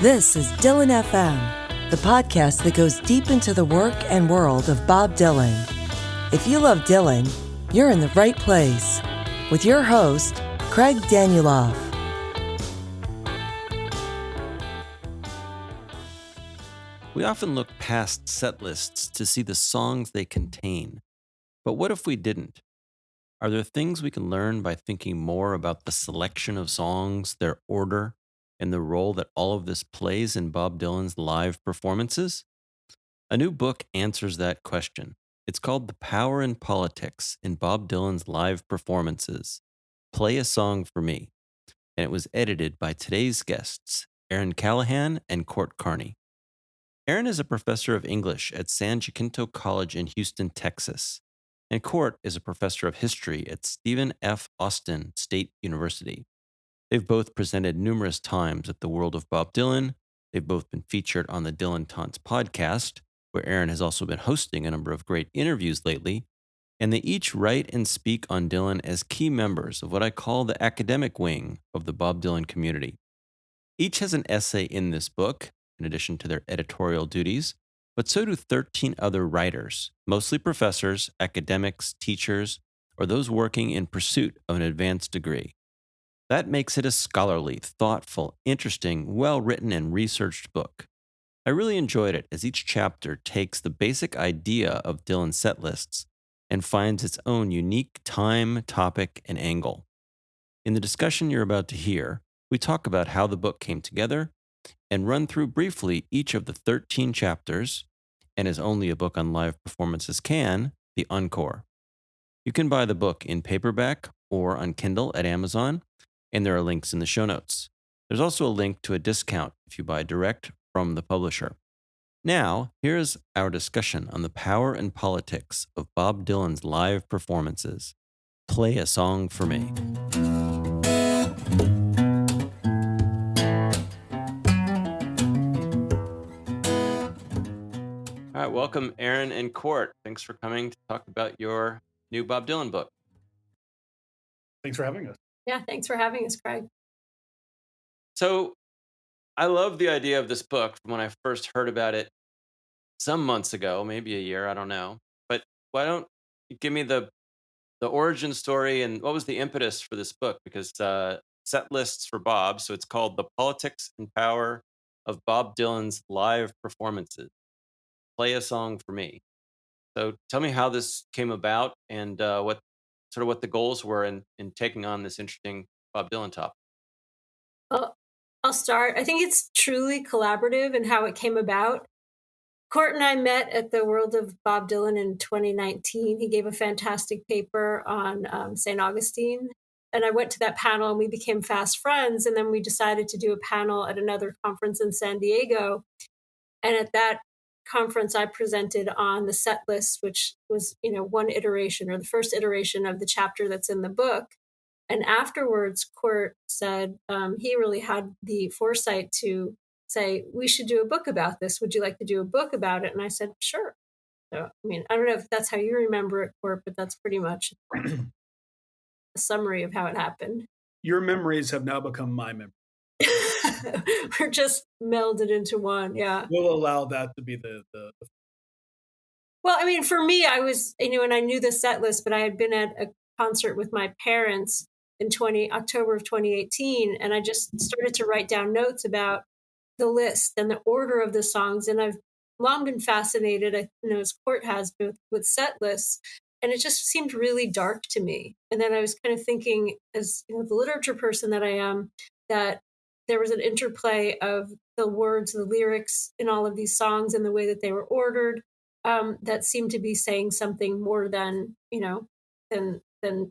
This is Dylan FM, the podcast that goes deep into the work and world of Bob Dylan. If you love Dylan, you're in the right place. With your host, Craig Danieloff. We often look past set lists to see the songs they contain. But what if we didn't? Are there things we can learn by thinking more about the selection of songs, their order, and the role that all of this plays in Bob Dylan's live performances? A new book answers that question. It's called The Power and Politics in Bob Dylan's Live Performances. Play a Song for Me. And it was edited by today's guests, Erin Callahan and Carney. Erin is a professor of English at San Jacinto College in Houston, Texas, and Court is a professor of history at Stephen F. Austin State University. They've both presented numerous times at the World of Bob Dylan. They've both been featured on the Dylan Taunts podcast, where Erin has also been hosting a number of great interviews lately, and they each write and speak on Dylan as key members of what I call the academic wing of the Bob Dylan community. Each has an essay in this book, in addition to their editorial duties, but so do 13 other writers, mostly professors, academics, teachers, or those working in pursuit of an advanced degree. That makes it a scholarly, thoughtful, interesting, well-written, and researched book. I really enjoyed it as each chapter takes the basic idea of Dylan set lists and finds its own unique time, topic, and angle. In the discussion you're about to hear, we talk about how the book came together and run through briefly each of the 13 chapters, and as only a book on live performances can, the encore. You can buy the book in paperback or on Kindle at Amazon, and there are links in the show notes. There's also a link to a discount if you buy direct from the publisher. Now, here's our discussion on the power and politics of Bob Dylan's live performances. Play a Song for Me. All right, welcome, Erin and Court. Thanks for coming to talk about your new Bob Dylan book. Thanks for having us. Yeah, thanks for having us, Craig. So, I love the idea of this book from when I first heard about it some months ago, maybe a year, I don't know. But why don't you give me the origin story and what was the impetus for this book? Because set lists for Bob, so it's called The Politics and Power of Bob Dylan's Live Performances. Play a Song for Me. So tell me how this came about and what the goals were in taking on this interesting Bob Dylan topic. Well, I'll start. I think it's truly collaborative in how it came about. Court and I met at the World of Bob Dylan in 2019. He gave a fantastic paper on St. Augustine. And I went to that panel and we became fast friends. And then we decided to do a panel at another conference in San Diego. And at that conference, I presented on the set list, which was, one iteration or the first iteration of the chapter that's in the book. And afterwards, Court said he really had the foresight to say, we should do a book about this. Would you like to do a book about it? And I said, sure. So, I don't know if that's how you remember it, Court, but that's pretty much a summary of how it happened. Your memories have now become my memories. We're just melded into one. Yeah. We'll allow that to be the. Well, for me, I was, and I knew the set list, but I had been at a concert with my parents in October of 2018. And I just started to write down notes about the list and the order of the songs. And I've long been fascinated, as Court has, with set lists. And it just seemed really dark to me. And then I was kind of thinking, as the literature person that I am, that there was an interplay of the words, the lyrics in all of these songs and the way that they were ordered that seemed to be saying something more than, than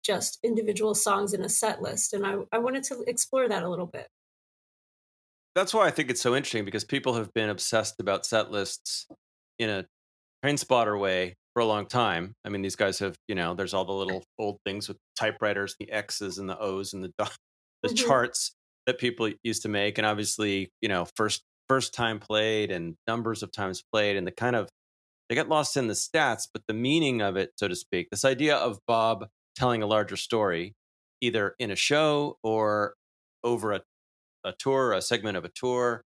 just individual songs in a set list. And I wanted to explore that a little bit. That's why I think it's so interesting, because people have been obsessed about set lists in a train spotter way for a long time. These guys have, there's all the little old things with typewriters, the X's and the O's and the charts that people used to make. And obviously, first time played and numbers of times played, and they get lost in the stats, but the meaning of it, so to speak, this idea of Bob telling a larger story, either in a show or over a a tour, a segment of a tour,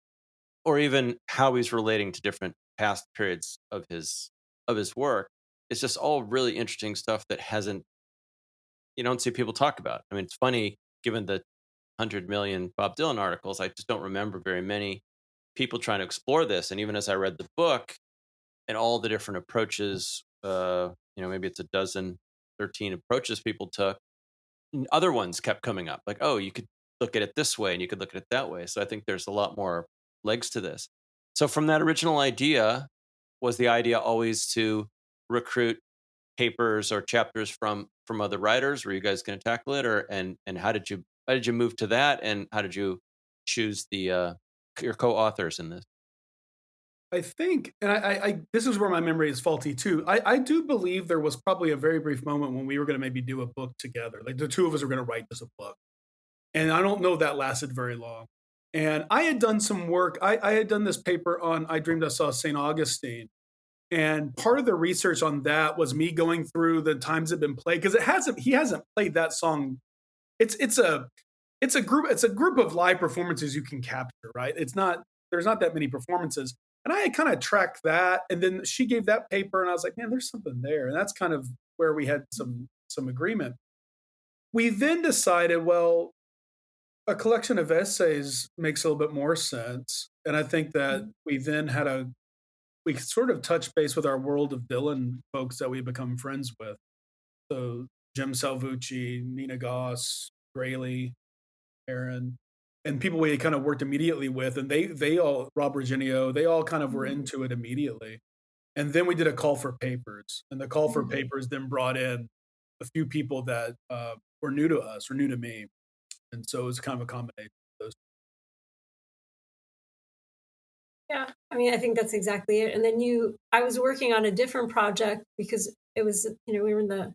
or even how he's relating to different past periods of his work. It's just all really interesting stuff that you don't see people talk about. I mean, it's funny given the 100 million Bob Dylan articles, I just don't remember very many people trying to explore this. And even as I read the book and all the different approaches, maybe it's 13 approaches people took, other ones kept coming up like, oh, you could look at it this way and you could look at it that way. So I think there's a lot more legs to this. So from that original idea, was the idea always to recruit papers or chapters from other writers? Were you guys going to tackle it, or and how did you move to that, and how did you choose your co-authors in this? I think, and I this is where my memory is faulty too. I do believe there was probably a very brief moment when we were going to maybe do a book together. Like the two of us were going to write just a book. And I don't know that lasted very long. And I had done some work. I had done this paper on I Dreamed I Saw St. Augustine. And part of the research on that was me going through the times it been played, because he hasn't played that song. It's a group of live performances you can capture, right? There's not that many performances. And I had kind of tracked that, and then she gave that paper, and I was like, man, there's something there. And that's kind of where we had some agreement. We then decided, well, a collection of essays makes a little bit more sense. And I think that we then we sort of touched base with our World of Dylan folks that we become friends with. So Jim Salvucci, Nina Goss, Grayley, Erin, and people we kind of worked immediately with. And they all, Rob Virginio, they all kind of were into it immediately. And then we did a call for papers. And the call for papers then brought in a few people that were new to us or new to me. And so it was kind of a combination of those. Yeah, I mean, I think that's exactly it. And then I was working on a different project because it was, we were in the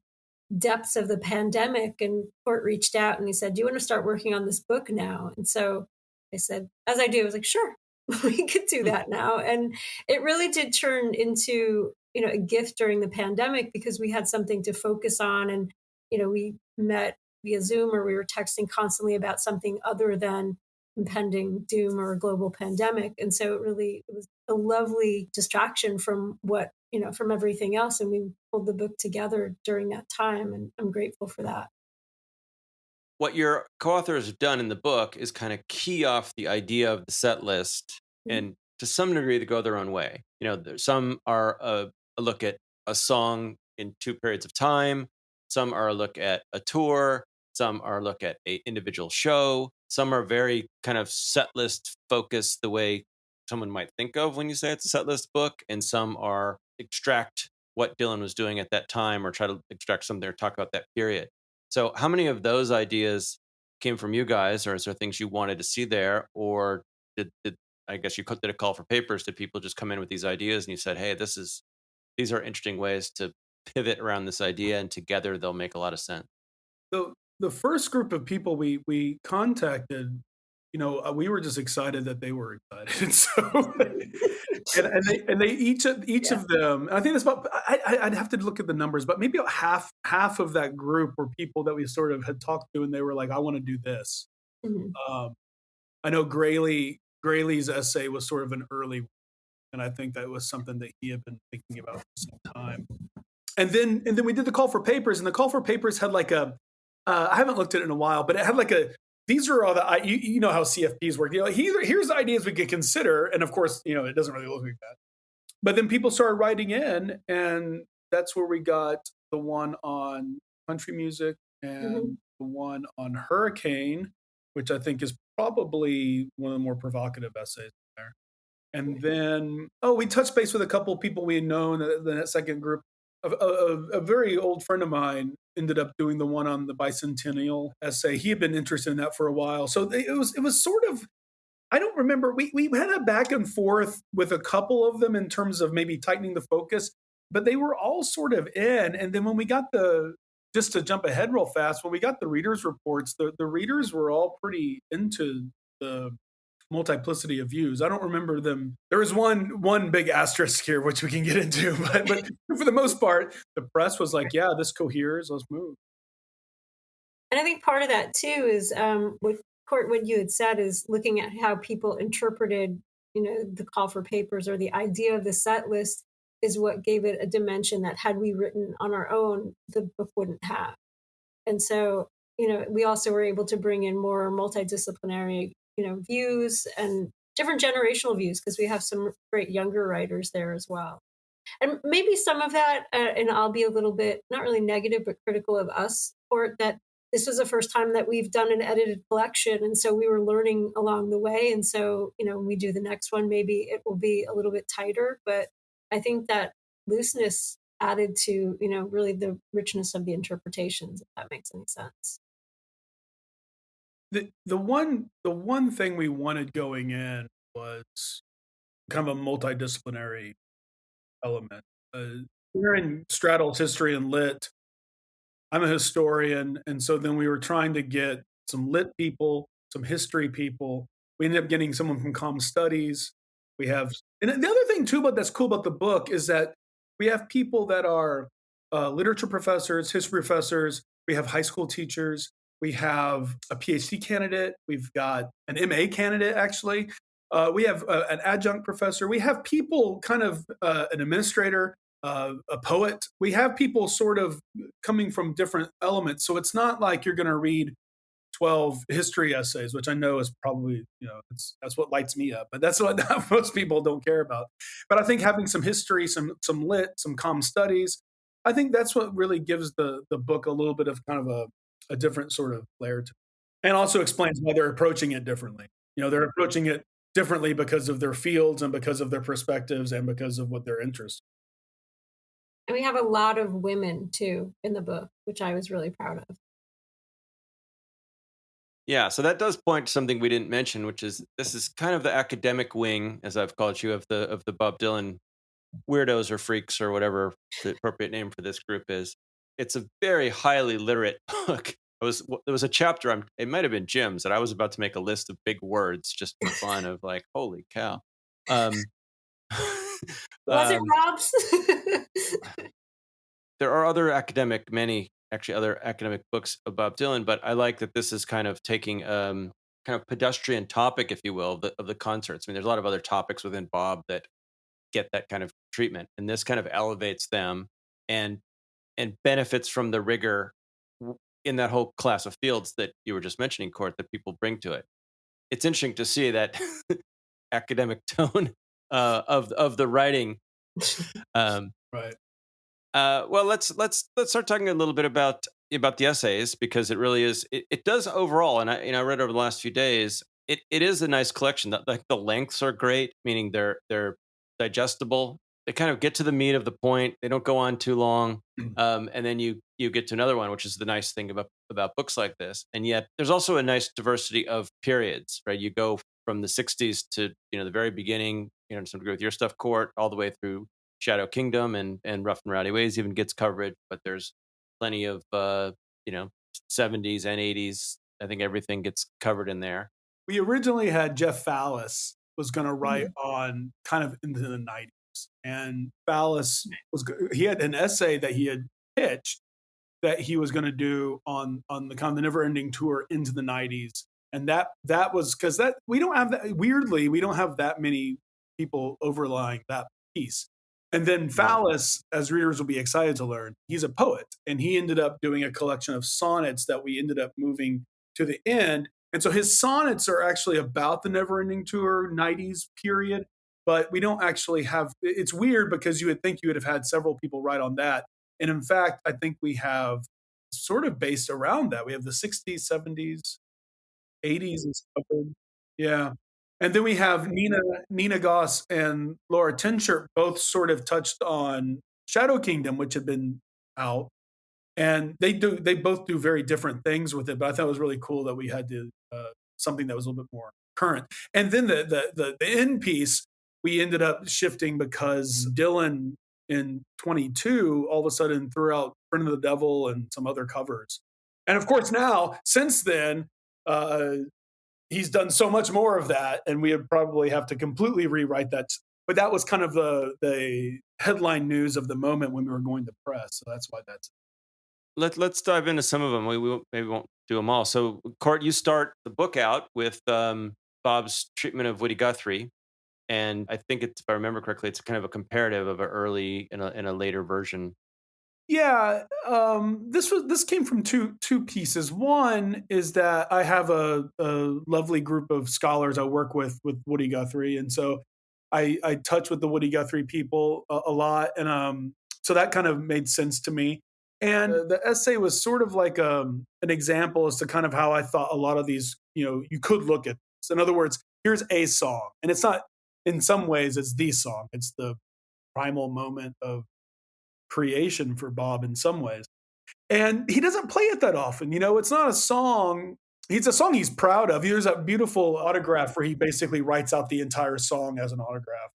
depths of the pandemic, and Court reached out and he said, do you want to start working on this book now? And so I said, as I do, I was like, sure, we could do that now. And it really did turn into, a gift during the pandemic because we had something to focus on. And, we met via Zoom or we were texting constantly about something other than impending doom or a global pandemic. And so it was a lovely distraction from from everything else. And we pulled the book together during that time. And I'm grateful for that. What your co-authors have done in the book is kind of key off the idea of the set list, and to some degree they go their own way. Some are a look at a song in two periods of time. Some are a look at a tour. Some are a look at an individual show. Some are very kind of set list focused the way someone might think of when you say it's a set list book. And some are extract what Dylan was doing at that time or try to extract something or talk about that period. So how many of those ideas came from you guys, or is there things you wanted to see there? Or did I guess you did a call for papers? Did people just come in with these ideas and you said, hey, these are interesting ways to pivot around this idea, and together they'll make a lot of sense? The first group of people we contacted, we were just excited that they were excited. And so, and they each of them, and I think that's about, I'd have to look at the numbers, but maybe about half of that group were people that we sort of had talked to, and they were like, I want to do this. I know Grayley's essay was sort of an early one, and I think that was something that he had been thinking about for some time. And then we did the call for papers, and the call for papers had like I haven't looked at it in a while, but it had like these are all the, you know how CFPs work. Here's ideas we could consider. And of course, it doesn't really look like that. But then people started writing in, and that's where we got the one on country music and the one on hurricane, which I think is probably one of the more provocative essays there. And then, we touched base with a couple of people we had known in that second group. A very old friend of mine ended up doing the one on the bicentennial essay. He had been interested in that for a while. So it was sort of, I don't remember, we had a back and forth with a couple of them in terms of maybe tightening the focus, but they were all sort of in. And then when we got just to jump ahead real fast, when we got the readers' reports, the readers were all pretty into the multiplicity of views. I don't remember them. There was one big asterisk here, which we can get into, but for the most part, the press was like, yeah, this coheres, let's move. And I think part of that too is what Court, what you had said is looking at how people interpreted, the call for papers or the idea of the set list is what gave it a dimension that had we written on our own, the book wouldn't have. And so, we also were able to bring in more multidisciplinary, views and different generational views because we have some great younger writers there as well. And maybe some of that, and I'll be a little bit, not really negative, but critical of us, Court, that this was the first time that we've done an edited collection. And so we were learning along the way. And so, when we do the next one, maybe it will be a little bit tighter. But I think that looseness added to, really the richness of the interpretations, if that makes any sense. The one thing we wanted going in was kind of a multidisciplinary element. Erin straddles history and lit. I'm a historian, and so then we were trying to get some lit people, some history people. We ended up getting someone from comm studies. We have, and the other thing too, that's cool about the book is that we have people that are literature professors, history professors. We have high school teachers. We have a PhD candidate. We've got an MA candidate, actually. We have an adjunct professor. We have people kind of an administrator, a poet. We have people sort of coming from different elements. So it's not like you're going to read 12 history essays, which I know is probably, that's what lights me up, but that's what most people don't care about. But I think having some history, some lit, some comm studies, I think that's what really gives the book a little bit of kind of a different sort of layer to it. And also explains why they're approaching it differently. They're approaching it differently because of their fields and because of their perspectives and because of what their interests. And we have a lot of women too in the book, which I was really proud of. Yeah, so that does point to something we didn't mention, which is this is kind of the academic wing, as I've called you, of the Bob Dylan weirdos or freaks or whatever the appropriate name for this group is. It's a very highly literate book. There was a chapter, it might have been Jim's, that I was about to make a list of big words just for fun of like, holy cow. Was it Rob's? There are many other academic books of Bob Dylan, but I like that this is kind of taking kind of pedestrian topic, if you will, of the concerts. I mean, there's a lot of other topics within Bob that get that kind of treatment, and this kind of elevates them and benefits from the rigor in that whole class of fields that you were just mentioning, Court, that people bring to it. It's interesting to see that academic tone of the writing. Right. Well, let's start talking a little bit about the essays, because it really is. It does overall, and I read over the last few days. It is a nice collection. Like the lengths are great, meaning they're digestible. They kind of get to the meat of the point. They don't go on too long, and then you get to another one, which is the nice thing about books like this. And yet, there's also a nice diversity of periods. Right, you go from the '60s to the very beginning. To some degree with your stuff, Court, all the way through Shadow Kingdom and Rough and Rowdy Ways even gets coverage, but there's plenty of 70s and 80s. I think everything gets covered in there. We originally had Jeff Fallis was going to write on kind of into the 90s, and Fallis he had an essay that he had pitched that he was going to do on the kind of the never ending tour into the 90s, and that was because we don't have that many people overlying that piece. And then Fallis, as readers will be excited to learn, he's a poet, and he ended up doing a collection of sonnets that we ended up moving to the end. And so his sonnets are actually about the Neverending Tour 90s period, but we don't actually have, it's weird because you would think you would have had several people write on that. And in fact, I think we have sort of based around that. We have the 60s, 70s, 80s and stuff. Yeah. And then we have Nina Goss and Laura Tinscher both sort of touched on Shadow Kingdom, which had been out, and they both do very different things with it. But I thought it was really cool that we had something that was a little bit more current. And then the end piece we ended up shifting because Dylan in 22 all of a sudden threw out Friend of the Devil and some other covers, and of course now since then. He's done so much more of that, and we would probably have to completely rewrite that. But that was kind of the headline news of the moment when we were going to press. So that's why that's. Let's dive into some of them. Maybe won't do them all. So, Court, you start the book out with Bob's treatment of Woody Guthrie, and I think it's, if I remember correctly, it's kind of a comparative of an early and a later version. Yeah, this came from two pieces. One is that I have a lovely group of scholars I work with Woody Guthrie, and so I touch with the Woody Guthrie people a lot, and so that kind of made sense to me. And the essay was sort of like an example as to kind of how I thought a lot of these, you could look at this. In other words, here's a song, and it's not, in some ways it's the song. It's the primal moment of creation for Bob in some ways. And he doesn't play it that often. It's not a song. It's a song he's proud of. There's a beautiful autograph where he basically writes out the entire song as an autograph.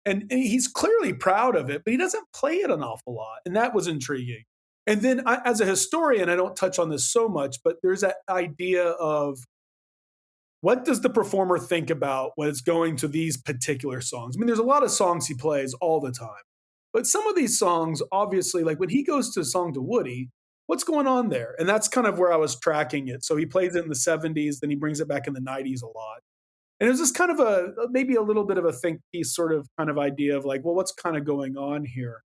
And he's clearly proud of it, but he doesn't play it an awful lot. And that was intriguing. And then as a historian, I don't touch on this so much, but there's that idea of what does the performer think about when it's going to these particular songs? I mean, there's a lot of songs he plays all the time. But some of these songs, obviously, like when he goes to a song to Woody, what's going on there? And that's kind of where I was tracking it. So he plays it in the 70s, then he brings it back in the 90s a lot. And it was just kind of maybe a little bit of a think piece sort of kind of idea of like, well, what's kind of going on here?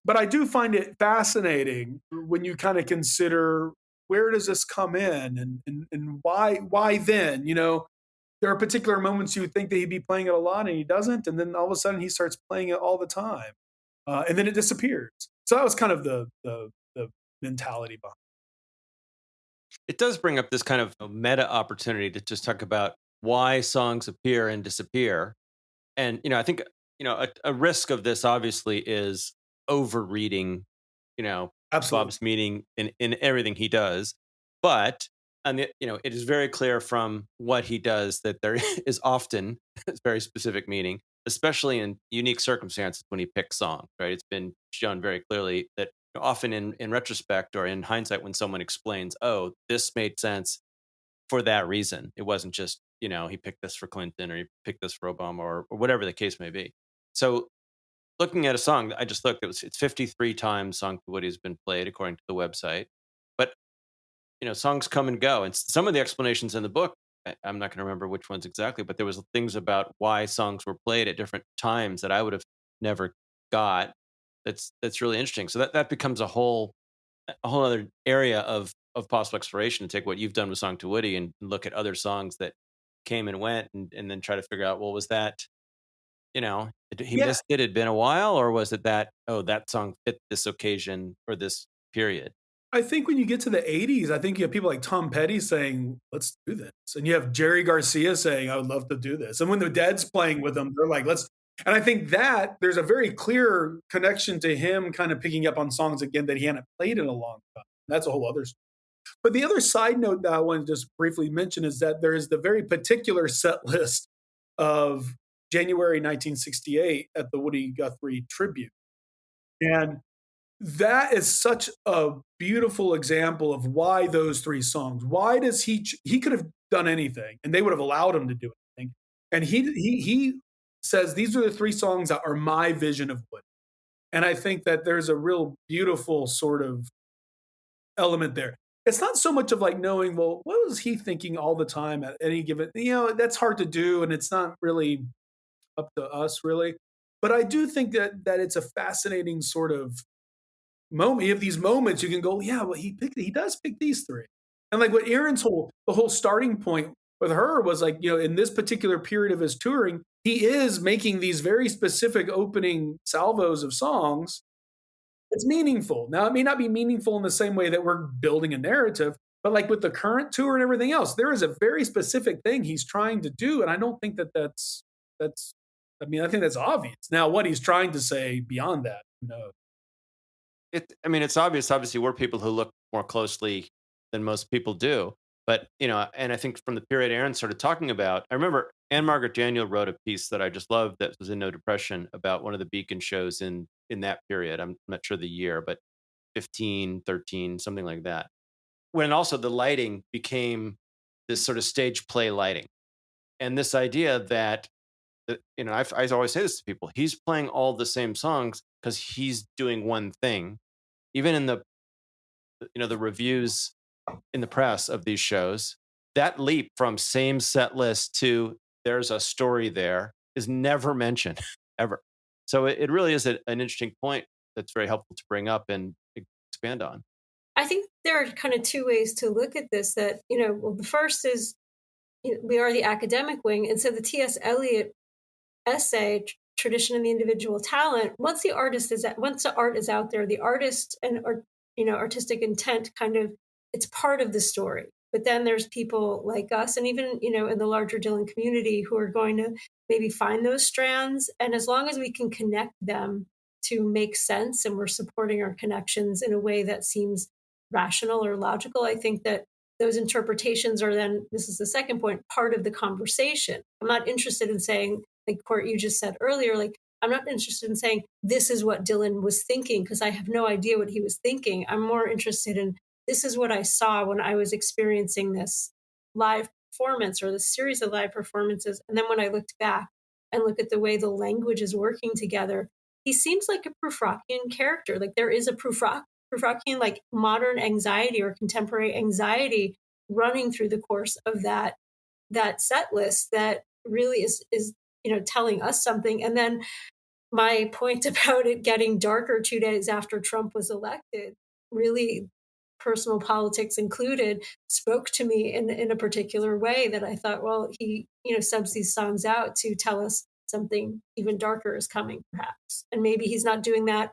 But I do find it fascinating when you kind of consider where does this come in and why then? There are particular moments you would think that he'd be playing it a lot and he doesn't, and then all of a sudden he starts playing it all the time, and then it disappears. So that was kind of the mentality behind. It does bring up this kind of meta opportunity to just talk about why songs appear and disappear. And, I think, a risk of this obviously is overreading, Absolutely. Bob's meaning in everything he does. But, and it is very clear from what he does that there is often a very specific meaning, especially in unique circumstances when he picks songs, right? It's been shown very clearly that often in retrospect or in hindsight, when someone explains, oh, this made sense for that reason. It wasn't just, he picked this for Clinton or he picked this for Obama or whatever the case may be. So looking at a song, I just looked, it's 53 times Song to Woody has been played according to the website. But, songs come and go. And some of the explanations in the book, I'm not going to remember which ones exactly, but there was things about why songs were played at different times that I would have never got. That's really interesting. So that becomes a whole other area of possible exploration, to take what you've done with Song to Woody and look at other songs that came and went and then try to figure out, well, was that, he Yeah, missed it, had been a while, or was it that, oh, that song fit this occasion or this period? I think when you get to the 80s, I think you have people like Tom Petty saying, let's do this. And you have Jerry Garcia saying, I would love to do this. And when the Dead's playing with them, they're like, let's. And I think that there's a very clear connection to him kind of picking up on songs again that he hadn't played in a long time. That's a whole other story. But the other side note that I want to just briefly mention is that there is the very particular set list of January 1968 at the Woody Guthrie tribute. And that is such a beautiful example of why those three songs. Why does he could have done anything and they would have allowed him to do anything. And he says these are the three songs that are my vision of Woody. And I think that there's a real beautiful sort of element there. It's not so much of like knowing, well, what was he thinking all the time at any given, that's hard to do and it's not really up to us really. But I do think that it's a fascinating sort of moment. You have these moments you can go, yeah, well, he does pick these three. And like what Erin's the whole starting point with her was like, in this particular period of his touring, he is making these very specific opening salvos of songs. It's meaningful. Now, it may not be meaningful in the same way that we're building a narrative, but like with the current tour and everything else, there is a very specific thing he's trying to do. And I don't think that's, I mean, I think that's obvious. Now, what he's trying to say beyond that, who knows? It's obvious. Obviously, we're people who look more closely than most people do. But, and I think from the period Erin started talking about, I remember Anne Margaret Daniel wrote a piece that I just loved that was in No Depression about one of the Beacon shows in that period. I'm not sure the year, but 15, 13, something like that. When also the lighting became this sort of stage play lighting. And this idea that, I always say this to people, he's playing all the same songs because he's doing one thing. Even in the the reviews in the press of these shows, that leap from same set list to there's a story there is never mentioned ever. So it really is an interesting point that's very helpful to bring up and expand on. I think there are kind of two ways to look at this. That well, the first is we are the academic wing, and so the T.S. Eliot essay, Tradition and the Individual Talent, once the art is out there, the artist and artistic intent kind of, it's part of the story. But then there's people like us, and even in the larger Dylan community, who are going to maybe find those strands, and as long as we can connect them to make sense, and we're supporting our connections in a way that seems rational or logical, I think that those interpretations are then, this is the second point, part of the conversation. I'm not interested in saying, like Court, you just said earlier, like, I'm not interested in saying this is what Dylan was thinking, because I have no idea what he was thinking. I'm more interested in, this is what I saw when I was experiencing this live performance or this series of live performances. And then when I looked back and look at the way the language is working together, he seems like a Prufrockian character. Like there is a Prufrockian, like modern anxiety or contemporary anxiety running through the course of that set list that really is telling us something. And then my point about it getting darker 2 days after Trump was elected, really personal politics included, spoke to me in a particular way that I thought, well, he subs these songs out to tell us something even darker is coming, perhaps. And maybe he's not doing that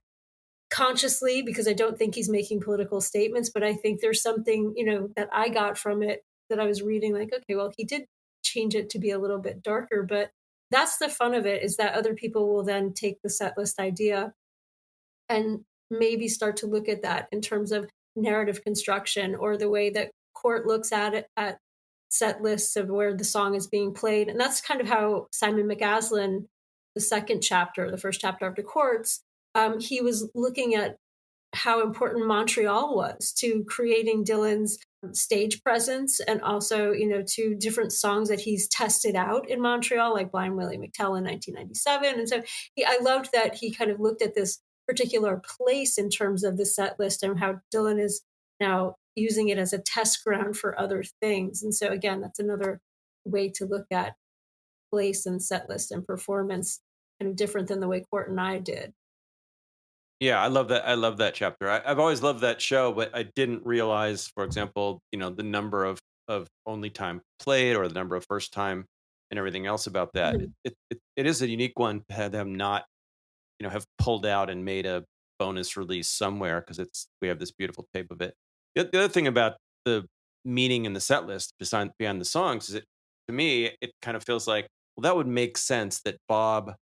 consciously, because I don't think he's making political statements, but I think there's something, that I got from it that I was reading, like, okay, well, he did change it to be a little bit darker, but that's the fun of it, is that other people will then take the set list idea and maybe start to look at that in terms of narrative construction, or the way that Court looks at it, at set lists of where the song is being played. And that's kind of how Simon McAslan, the first chapter after Courts, he was looking at how important Montreal was to creating Dylan's stage presence, and also, to different songs that he's tested out in Montreal, like Blind Willie McTell in 1997. And so I loved that he kind of looked at this particular place in terms of the set list, and how Dylan is now using it as a test ground for other things. And so again, that's another way to look at place and set list and performance, kind of different than the way Court and I did. Yeah, I love that. I love that chapter. I've always loved that show, but I didn't realize, for example, the number of only time played, or the number of first time, and everything else about that. Mm-hmm. It is a unique one to have them not, have pulled out and made a bonus release somewhere, because we have this beautiful tape of it. The other thing about the meaning in the set list beyond the songs is, to me, it kind of feels like, well, that would make sense that Bob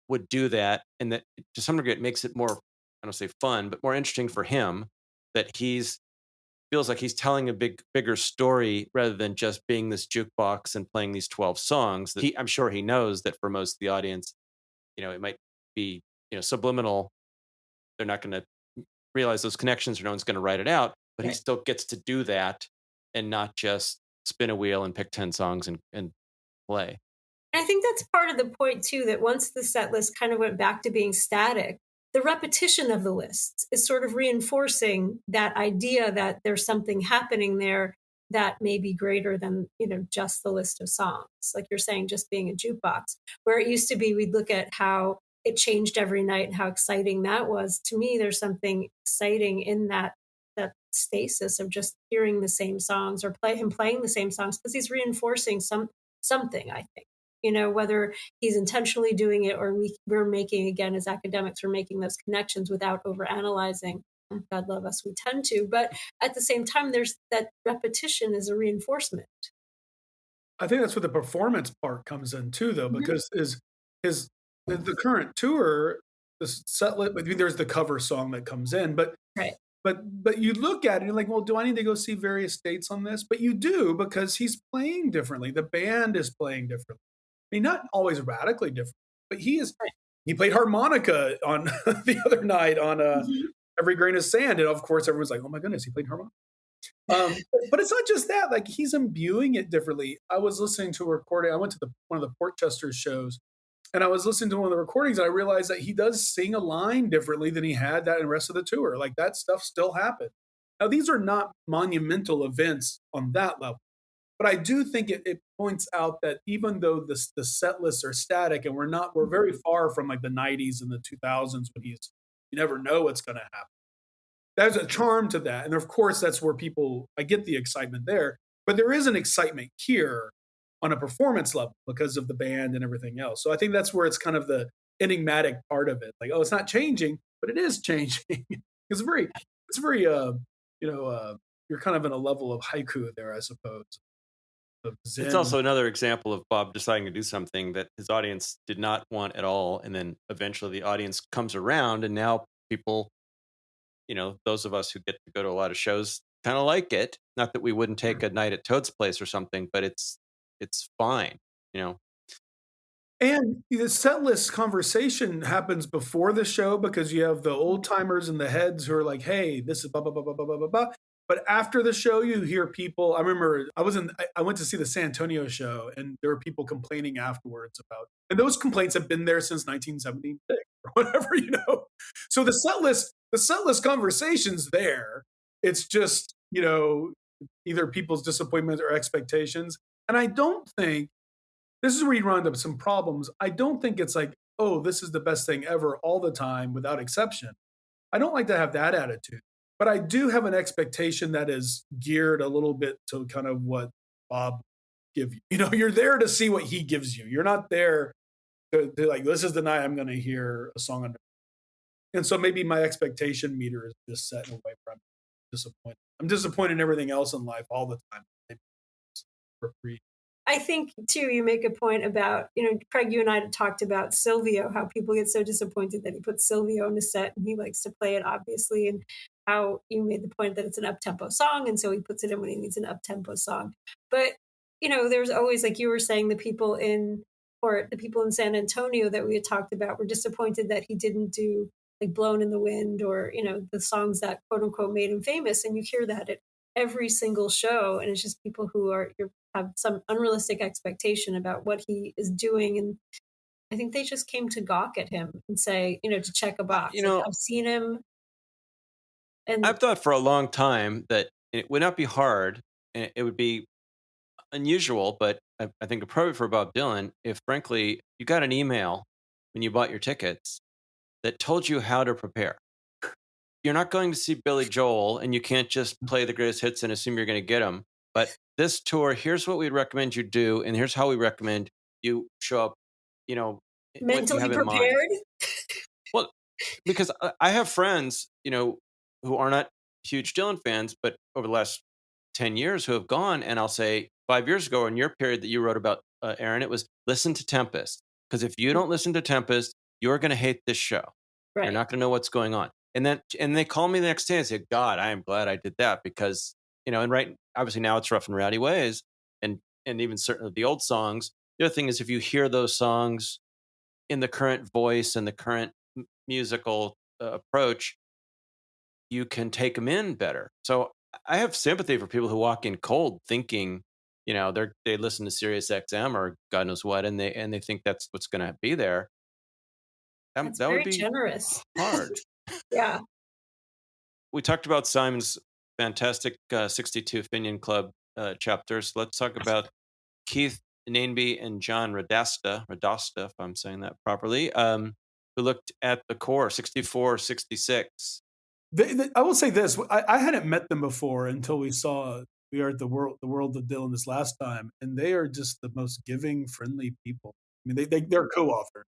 would do that, and that to some degree it makes it more, I don't say fun, but more interesting for him, that feels like he's telling a bigger story, rather than just being this jukebox and playing these 12 songs. That I'm sure he knows that for most of the audience, it might be subliminal. They're not going to realize those connections, or no one's going to write it out, but Right. he still gets to do that, and not just spin a wheel and pick 10 songs and play. I think that's part of the point too, that once the set list kind of went back to being static, the repetition of the lists is sort of reinforcing that idea that there's something happening there that may be greater than, just the list of songs. Like you're saying, just being a jukebox, where it used to be, we'd look at how it changed every night and how exciting that was. To me, there's something exciting in that stasis of just hearing the same songs, or playing the same songs, because he's reinforcing something, I think. Whether he's intentionally doing it, or we're making, again, as academics, we're making those connections without overanalyzing. God love us, we tend to. But at the same time, there's that repetition is a reinforcement. I think that's where the performance part comes in too, though, because the current tour, the set list. I mean, there's the cover song that comes in, but Right. But you look at it and you're like, well, do I need to go see various dates on this? But you do, because he's playing differently. The band is playing differently. I mean, not always radically different, but he is. Right. He played harmonica on the other night on Every Grain of Sand, and of course, everyone's like, "Oh my goodness, he played harmonica." But it's not just that; like, he's imbuing it differently. I was listening to a recording. I went to one of the Portchester shows, and I was listening to one of the recordings, and I realized that he does sing a line differently than he had that in the rest of the tour. Like, that stuff still happened. Now, these are not monumental events on that level, but I do think it points out that even though the set lists are static and we're very far from like the 90s and the 2000s when you never know what's going to happen. There's a charm to that. And of course, that's where I get the excitement there. But there is an excitement here on a performance level because of the band and everything else. So I think that's where it's kind of the enigmatic part of it. Like, oh, it's not changing, but it is changing. You're kind of in a level of haiku there, I suppose. Of Zen. It's also another example of Bob deciding to do something that his audience did not want at all. And then eventually the audience comes around, and now people, those of us who get to go to a lot of shows kind of like it. Not that we wouldn't take a night at Toad's Place or something, but it's fine, And the set list conversation happens before the show because you have the old timers and the heads who are like, "Hey, this is blah blah blah blah blah blah blah." Blah. But after the show, you hear people. I remember I went to see the San Antonio show, and there were people complaining afterwards about, and those complaints have been there since 1976 or whatever, So the set list conversation's there. It's just either people's disappointment or expectations, and I don't think this is where you run into some problems. I don't think it's like, oh, this is the best thing ever all the time without exception. I don't like to have that attitude, but I do have an expectation that is geared a little bit to kind of what Bob give you. You're there to see what he gives you. You're not there to like, this is the night I'm going to hear a song under. And so maybe my expectation meter is just set in a way where I'm disappointed. I'm disappointed in everything else in life all the time. Maybe it's for free. I think, too, you make a point about, Craig, you and I had talked about Silvio, how people get so disappointed that he puts Silvio in a set and he likes to play it, obviously, and how you made the point that it's an up-tempo song, and so he puts it in when he needs an up-tempo song. But, there's always, like you were saying, the people in San Antonio that we had talked about were disappointed that he didn't do, like, Blown in the Wind or, the songs that, quote-unquote, made him famous, and you hear that at every single show, and it's just people who have some unrealistic expectation about what he is doing, and I think they just came to gawk at him and say, to check a box. I've seen him, and I've thought for a long time that it would not be hard, and it would be unusual, but I think appropriate for Bob Dylan if, frankly, you got an email when you bought your tickets that told you how to prepare. You're not going to see Billy Joel, and you can't just play the greatest hits and assume you're going to get them. But this tour, here's what we'd recommend you do, and here's how we recommend you show up, mentally prepared. Well, because I have friends, who are not huge Dylan fans, but over the last 10 years who have gone, and I'll say 5 years ago in your period that you wrote about, Erin, it was listen to Tempest. Because if you don't listen to Tempest, you're going to hate this show. Right. You're not going to know what's going on. And they call me the next day and say, God, I am glad I did that because, and right, obviously now it's Rough and Rowdy Ways and even certainly the old songs. The other thing is if you hear those songs in the current voice and the current musical approach, you can take them in better. So I have sympathy for people who walk in cold thinking, they listen to Sirius XM or God knows what, and they think that's what's going to be there. That very would be generous. Hard. Yeah. We talked about Simon's fantastic 62 Finian Club chapters. Let's talk about Keith Nainby and John Radasta, if I'm saying that properly, who looked at the core 64, 66. I will say this: I hadn't met them before until we are at the world of Dylan this last time, and they are just the most giving, friendly people. I mean, they're co-authors.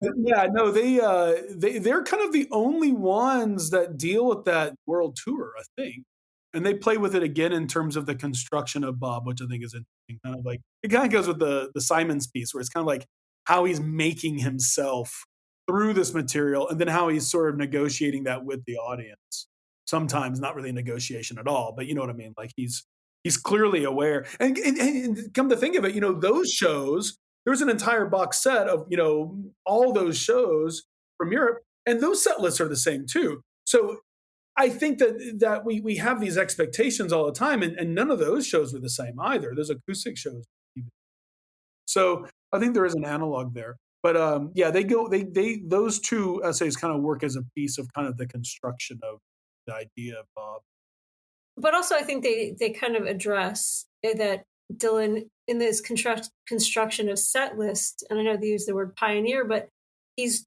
Yeah, no, they're kind of the only ones that deal with that world tour, I think, and they play with it again in terms of the construction of Bob, which I think is interesting. Kind of like it kind of goes with the Simons piece, where it's kind of like how he's making himself through this material, and then how he's sort of negotiating that with the audience. Sometimes not really a negotiation at all, but you know what I mean. Like he's clearly aware, and come to think of it, those shows. There's an entire box set of, all those shows from Europe, and those set lists are the same too. So I think that we have these expectations all the time, and none of those shows were the same either. Those acoustic shows. So I think there is an analog there. But those two essays kind of work as a piece of kind of the construction of the idea of Bob. but also I think they kind of address that Dylan in this construction of set list, and I know they use the word pioneer, but he's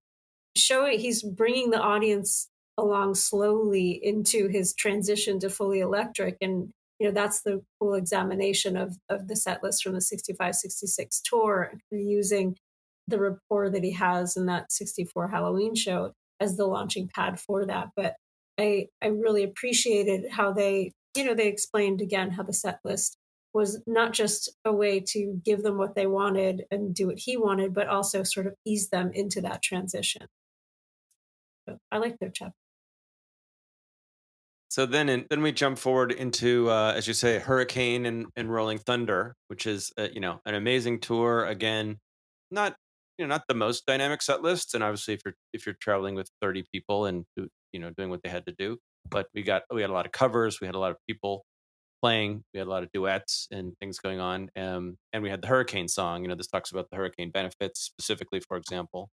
he's bringing the audience along slowly into his transition to fully electric, and that's the cool examination of the set list from the 65-66 tour, using the rapport that he has in that 64 Halloween show as the launching pad for that. But I really appreciated how they explained again how the set list was not just a way to give them what they wanted and do what he wanted, but also sort of ease them into that transition. So I like their chapter. So then we jump forward into, as you say, Hurricane and Rolling Thunder, which is an amazing tour. Again, not not the most dynamic set lists, and obviously if you're traveling with 30 people and doing what they had to do, but we had a lot of covers, we had a lot of people playing, we had a lot of duets and things going on, and we had the Hurricane song. This talks about the hurricane benefits specifically, for example.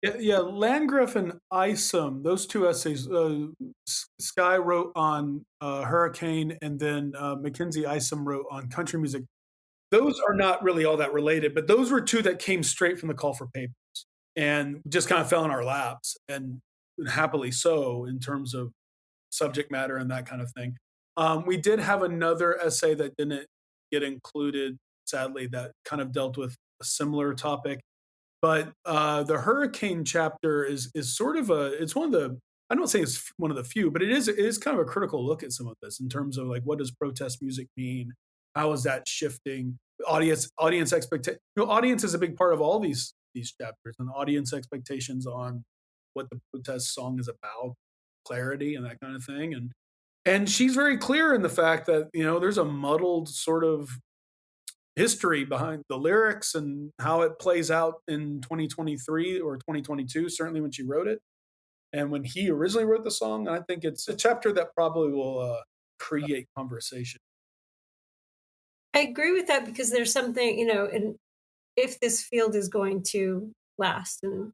Yeah, Landgraf and Isom, those two essays, Sky wrote on Hurricane, and then Mackenzie Isom wrote on country music. Those are not really all that related, but those were two that came straight from the call for papers and just kind of fell in our laps, and happily so in terms of subject matter and that kind of thing. We did have another essay that didn't get included, sadly, that kind of dealt with a similar topic. But the hurricane chapter is sort of it's one of the, I don't say it's one of the few, but it is kind of a critical look at some of this in terms of like, what does protest music mean? How is that shifting audience expectation? Audience is a big part of all these chapters, and audience expectations on what the protest song is about, clarity and that kind of thing. And she's very clear in the fact that there's a muddled sort of history behind the lyrics and how it plays out in 2023 or 2022, certainly when she wrote it and when he originally wrote the song. I think it's a chapter that probably will create conversation. I agree with that, because there's something, and if this field is going to last and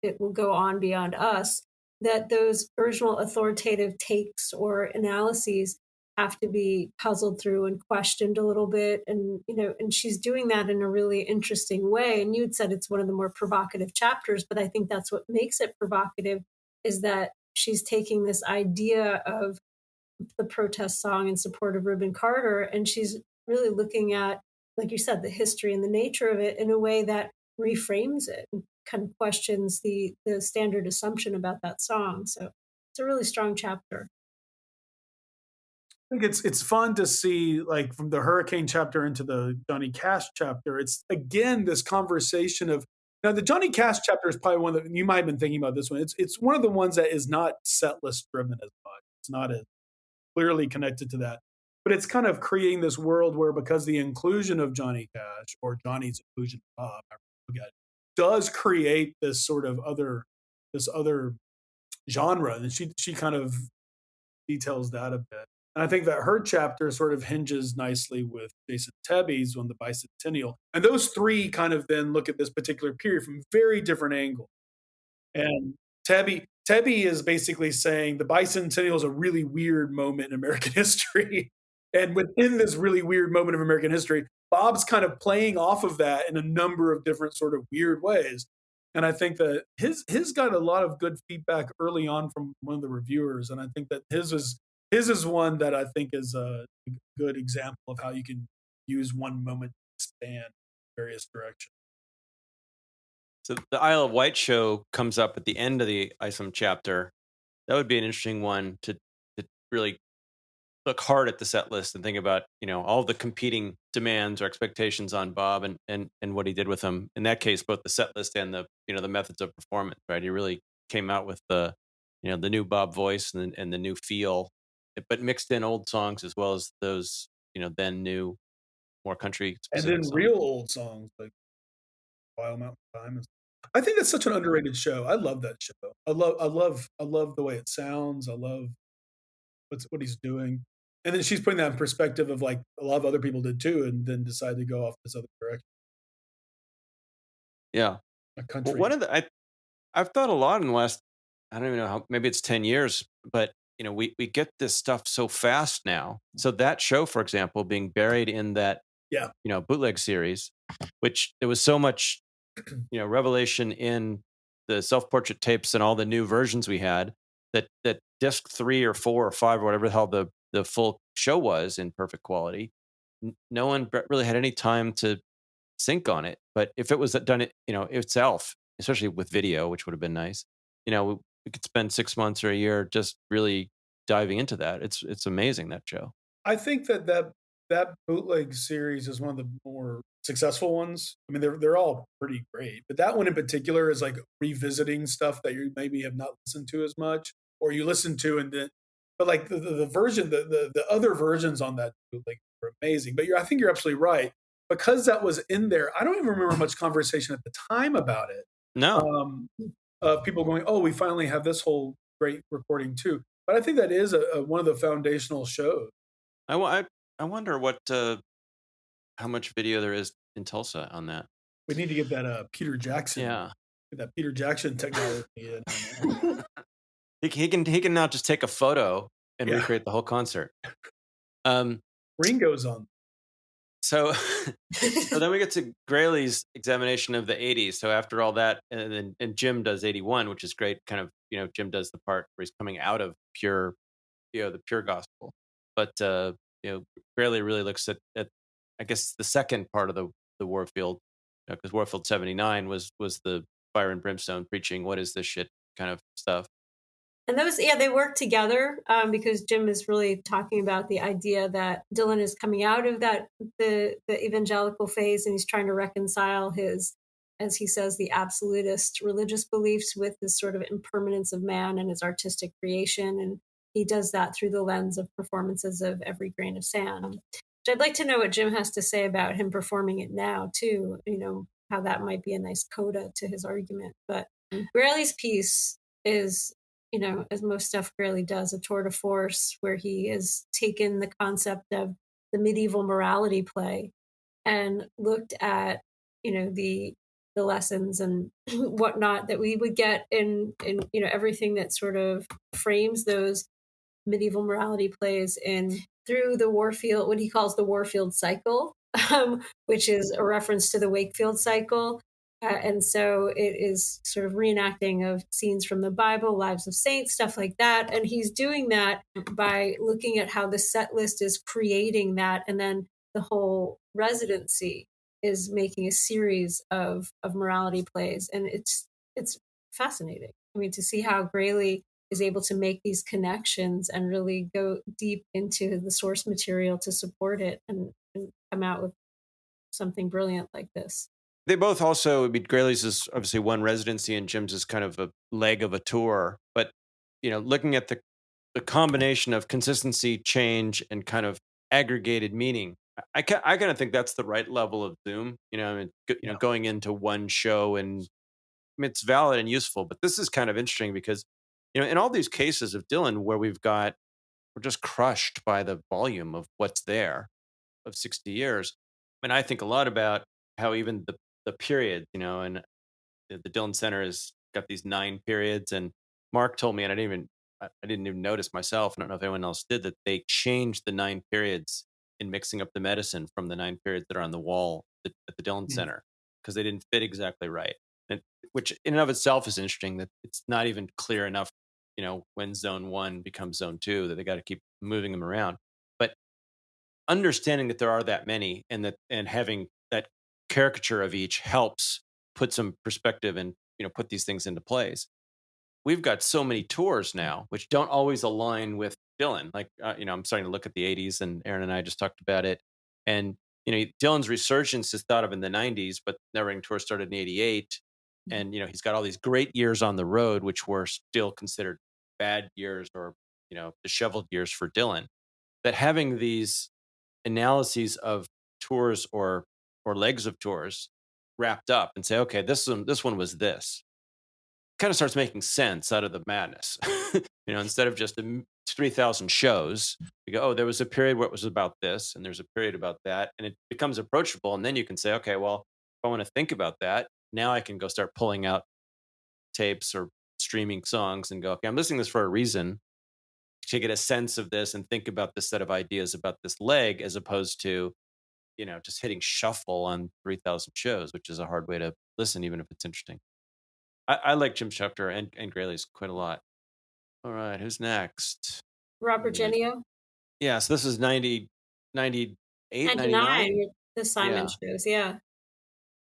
it will go on beyond us, that those original authoritative takes or analyses have to be puzzled through and questioned a little bit. And, and she's doing that in a really interesting way. And you had said it's one of the more provocative chapters, but I think that's what makes it provocative, is that she's taking this idea of the protest song in support of Reuben Carter, and she's really looking at, like you said, the history and the nature of it in a way that reframes it and kind of questions the standard assumption about that song. So it's a really strong chapter. I think it's fun to see, like, from the hurricane chapter into the Johnny Cash chapter. It's again this conversation of, now the Johnny Cash chapter is probably one that you might have been thinking about. This one, it's one of the ones that is not set list driven as much. It's not as clearly connected to that, but it's kind of creating this world where, because the inclusion of Johnny Cash, or Johnny's inclusion of Bob, does create this sort of this other genre, and she kind of details that a bit. And I think that her chapter sort of hinges nicely with Jason Tebby's on the bicentennial. And those three kind of then look at this particular period from very different angles. And Tebby is basically saying the bicentennial is a really weird moment in American history. And within this really weird moment of American history, Bob's kind of playing off of that in a number of different sort of weird ways. And I think that his got a lot of good feedback early on from one of the reviewers. And I think that his is one that I think is a good example of how you can use one moment to expand various directions. So the Isle of Wight show comes up at the end of the Isom chapter. That would be an interesting one to really look hard at the set list and think about, all the competing demands or expectations on Bob and what he did with them. In that case, both the set list and the, the methods of performance, right? He really came out with the new Bob voice and the new feel, but mixed in old songs as well as those, then new, more country specific and then songs. real old songs like Wild Mountain Time. I think that's such an underrated show. I love that show. I love the way it sounds. I love what he's doing. And then she's putting that in perspective of, like, a lot of other people did too, and then decided to go off this other direction. Yeah. A country. Well, I've thought a lot in the last, I don't even know how, maybe it's 10 years, but we get this stuff so fast now. So that show, for example, being buried in that Yeah. bootleg series, which there was so much revelation in the self-portrait tapes and all the new versions we had, that disc 3 or 4 or 5 or whatever the hell the full show was in perfect quality. No one really had any time to sync on it. But if it was done it itself, especially with video, which would have been nice, we could spend 6 months or a year just really diving into that. It's amazing, that show. I think that bootleg series is one of the more successful ones. I mean, they're all pretty great, but that one in particular is like revisiting stuff that you maybe have not listened to as much, or you listen to and then, but like the version, the other versions on that bootleg were amazing. But I think you're absolutely right, because that was in there. I don't even remember much conversation at the time about it. No, People going, "Oh, we finally have this whole great recording too." But I think that is one of the foundational shows. I wonder what how much video there is in Tulsa on that. We need to get that Peter Jackson. Yeah, Get that Peter Jackson technology in. he can now just take a photo and Yeah. recreate the whole concert. Ringo's on. So, so then we get to Graley's examination of the 80s. So after all that, and Jim does 81, which is great. Kind of, Jim does the part where he's coming out of pure, the pure gospel. But Graley really looks at I guess the second part of the Warfield, because Warfield 79 was the fire and brimstone preaching, what is this shit kind of stuff. And those, they work together because Jim is really talking about the idea that Dylan is coming out of the evangelical phase, and he's trying to reconcile his, as he says, the absolutist religious beliefs with this sort of impermanence of man and his artistic creation. And he does that through the lens of performances of Every Grain of Sand. Which I'd like to know what Jim has to say about him performing it now, too, how that might be a nice coda to his argument. But Graley's piece is, as most stuff Graley does, a tour de force, where he has taken the concept of the medieval morality play and looked at, the lessons and whatnot that we would get in everything that sort of frames those medieval morality plays in through the Warfield, what he calls the Warfield cycle, which is a reference to the Wakefield cycle. And so it is sort of reenacting of scenes from the Bible, lives of saints, stuff like that. And he's doing that by looking at how the set list is creating that. And then the whole residency is making a series of morality plays. And it's fascinating. I mean, to see how Graley is able to make these connections and really go deep into the source material to support it and come out with something brilliant like this. They both also, Graley's is obviously one residency and Jim's is kind of a leg of a tour. But, looking at the combination of consistency, change, and kind of aggregated meaning, I kind of think that's the right level of zoom, going into one show. And it's valid and useful. But this is kind of interesting because, in all these cases of Dylan where we're just crushed by the volume of what's there of 60 years. And I think a lot about how even the period, and the Dylan Center has got these 9 periods. And Mark told me, and I didn't even notice myself, I don't know if anyone else did, that they changed the 9 periods in mixing up the medicine from the 9 periods that are on the wall at the Dylan Center, because they didn't fit exactly right. And which in and of itself is interesting, that it's not even clear enough, when zone 1 becomes zone 2, that they got to keep moving them around. But understanding that there are that many, and having that caricature of each helps put some perspective and put these things into place. We've got so many tours now which don't always align with Dylan. Like I'm starting to look at the 80s, and Erin and I just talked about it. And Dylan's resurgence is thought of in the 90s, but Neverending Tour started in 88. And he's got all these great years on the road, which were still considered bad years, or disheveled years for Dylan. That having these analyses of tours or legs of tours wrapped up and say, okay, this one was this, kind of starts making sense out of the madness. Instead of just 3,000 shows, you go, oh, there was a period where it was about this, and there's a period about that, and it becomes approachable. And then you can say, okay, well, if I want to think about that, now I can go start pulling out tapes or streaming songs and go, okay, I'm listening to this for a reason. to get a sense of this and think about this set of ideas about this leg, as opposed to, just hitting shuffle on 3,000 shows, which is a hard way to listen, even if it's interesting. I like Jim Schefter and Graley's quite a lot. All right, who's next? Robert Genio. Yeah, so this is 98, 99? The Simon shows, yeah.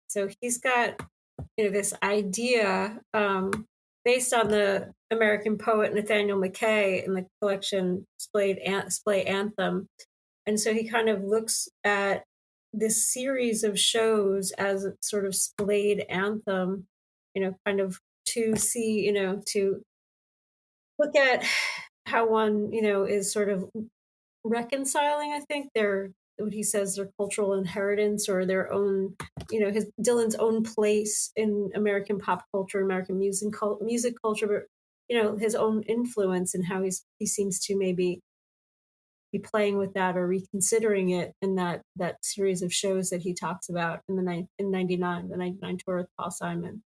So he's got, this idea based on the American poet Nathaniel McKay in the collection Splay Anthem. And so he kind of looks at this series of shows as a sort of splayed anthem, kind of to see, to look at how one, is sort of reconciling, I think, what he says, their cultural inheritance or their own, Dylan's own place in American pop culture, American music culture, but, his own influence and how he seems to maybe be playing with that or reconsidering it in that series of shows that he talks about in the 99 tour with Paul Simon.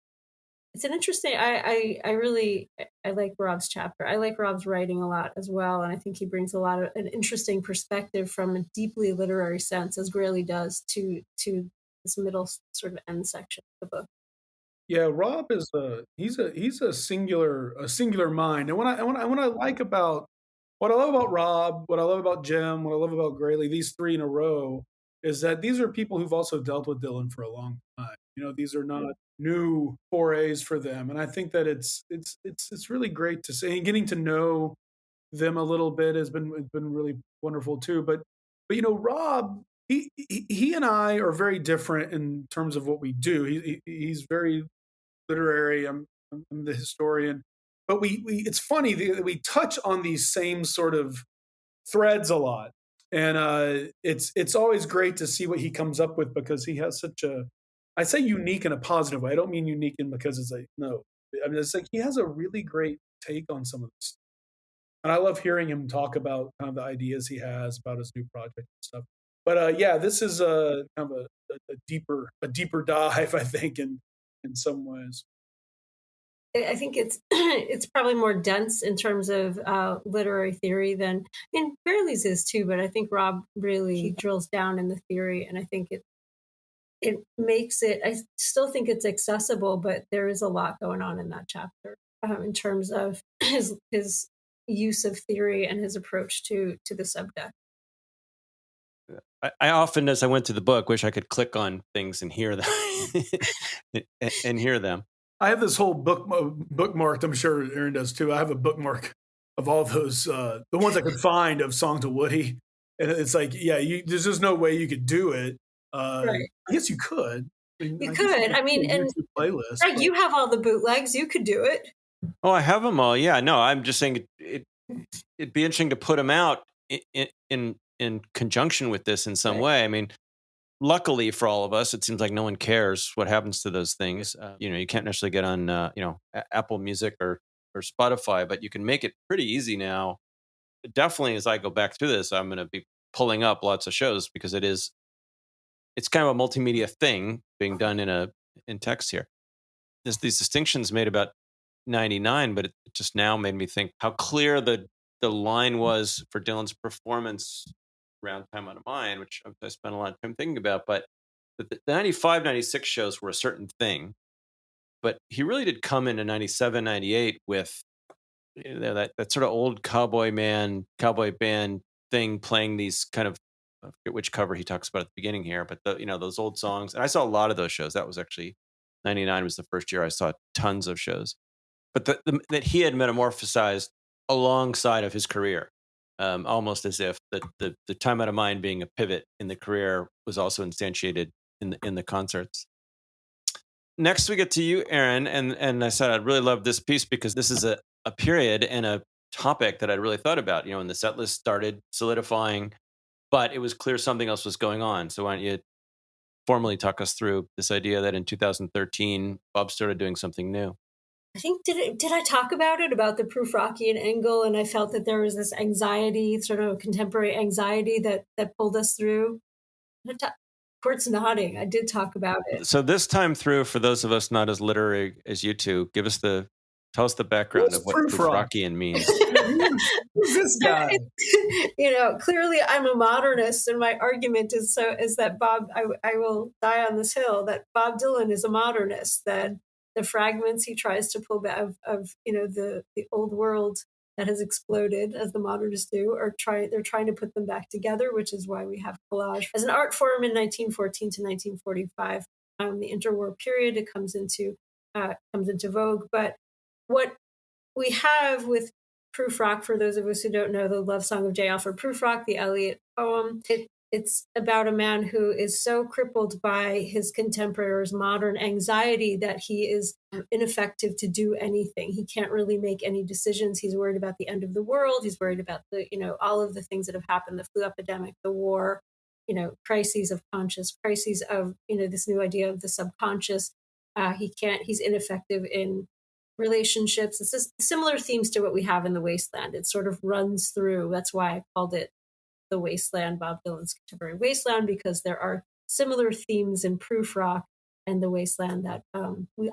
It's an interesting. I really like Rob's chapter. I like Rob's writing a lot as well, and I think he brings a lot of an interesting perspective from a deeply literary sense, as Graley does, to this middle sort of end section of the book. Yeah, Rob is he's a singular mind, and what I like about what I love about Rob, what I love about Jim, what I love about Graley, these three in a row, is that these are people who've also dealt with Dylan for a long time. These are not new forays for them, and I think that it's really great to see. And getting to know them a little bit has been really wonderful too. But Rob, he and I are very different in terms of what we do. He's very literary. I'm the historian, but we it's funny that we touch on these same sort of threads a lot, and it's always great to see what he comes up with, because he has such a, I say unique in a positive way. I don't mean unique in because it's like, no, I mean, it's like he has a really great take on some of this, and I love hearing him talk about kind of the ideas he has about his new project and stuff. But yeah, this is kind of a deeper dive, I think, in some ways. I think it's probably more dense in terms of literary theory than, Graley's is too, but I think Rob really drills down in the theory, and I think it makes it. I still think it's accessible, but there is a lot going on in that chapter in terms of his use of theory and his approach to the subject. I often, as I went to the book, wish I could click on things and hear them and hear them. I have this whole book bookmarked. I'm sure Erin does too. I have a bookmark of all those, the ones I could find of Songs of Woody. And it's like, yeah, there's just no way you could do it. Right. I guess you could. You could. I mean, and playlist. Right, you have all the bootlegs. You could do it. Oh, I have them all. Yeah, no, I'm just saying it'd be interesting to put them out in conjunction with this in some way. I mean, luckily for all of us, it seems like no one cares what happens to those things. You can't necessarily get on, Apple Music or Spotify, but you can make it pretty easy now. Definitely, as I go back through this, I'm going to be pulling up lots of shows because it's kind of a multimedia thing being done in text here. There's these distinctions made about 99, but it just now made me think how clear the line was for Dylan's performance around Time Out of Mind, which I spent a lot of time thinking about. But the 95, 96 shows were a certain thing, but he really did come into 97, 98 with that sort of old cowboy band thing, playing these kind of, I forget which cover he talks about at the beginning here, but those old songs. And I saw a lot of those shows. That was actually 99 was the first year I saw tons of shows, but that he had metamorphosized alongside of his career. Almost as if the Time Out of Mind being a pivot in the career was also instantiated in the concerts. Next, we get to you, Erin, and I said I'd really love this piece because this is a period and a topic that I'd really thought about. When the set list started solidifying, but it was clear something else was going on. So why don't you formally talk us through this idea that in 2013 Bob started doing something new? I think did I talk about the Prufrockian angle, and I felt that there was this anxiety, sort of contemporary anxiety that pulled us through. Court's nodding. I did talk about it. So this time through, for those of us not as literary as you two, give us the Tell us the background Who's of what Proof Rock? Proof-Rockian means. Who's this guy? Clearly I'm a modernist, and my argument is that I will die on this hill, that Bob Dylan is a modernist, that the fragments he tries to pull back of the old world that has exploded, as the modernists do, they're trying to put them back together, which is why we have collage as an art form in 1914 to 1945. The interwar period, it comes into vogue. But what we have with Proof Rock, for those of us who don't know, the love song of J. Alfred Prufrock, the Eliot poem, it's about a man who is so crippled by his contemporaries' modern anxiety that he is ineffective to do anything. He can't really make any decisions. He's worried about the end of the world. He's worried about all of the things that have happened, the flu epidemic, the war, crises of conscious, crises of, this new idea of the subconscious. He's ineffective in relationships. It's just similar themes to what we have in The Wasteland. It sort of runs through. That's why I called it The Wasteland, Bob Dylan's Contemporary Wasteland, because there are similar themes in Proof Rock and The Wasteland that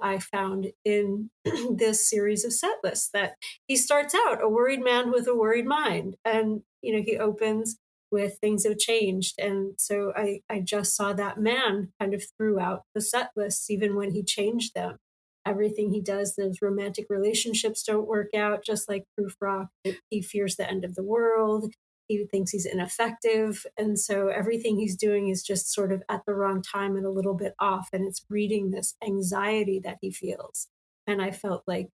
I found in this series of set lists. That he starts out a worried man with a worried mind, and he opens with things have changed. And so I just saw that man kind of throughout the set lists, even when he changed them. Everything he does, those romantic relationships don't work out, just like Proof Rock. He fears the end of the world. He thinks he's ineffective. And so everything he's doing is just sort of at the wrong time and a little bit off. And it's breeding this anxiety that he feels. And I felt like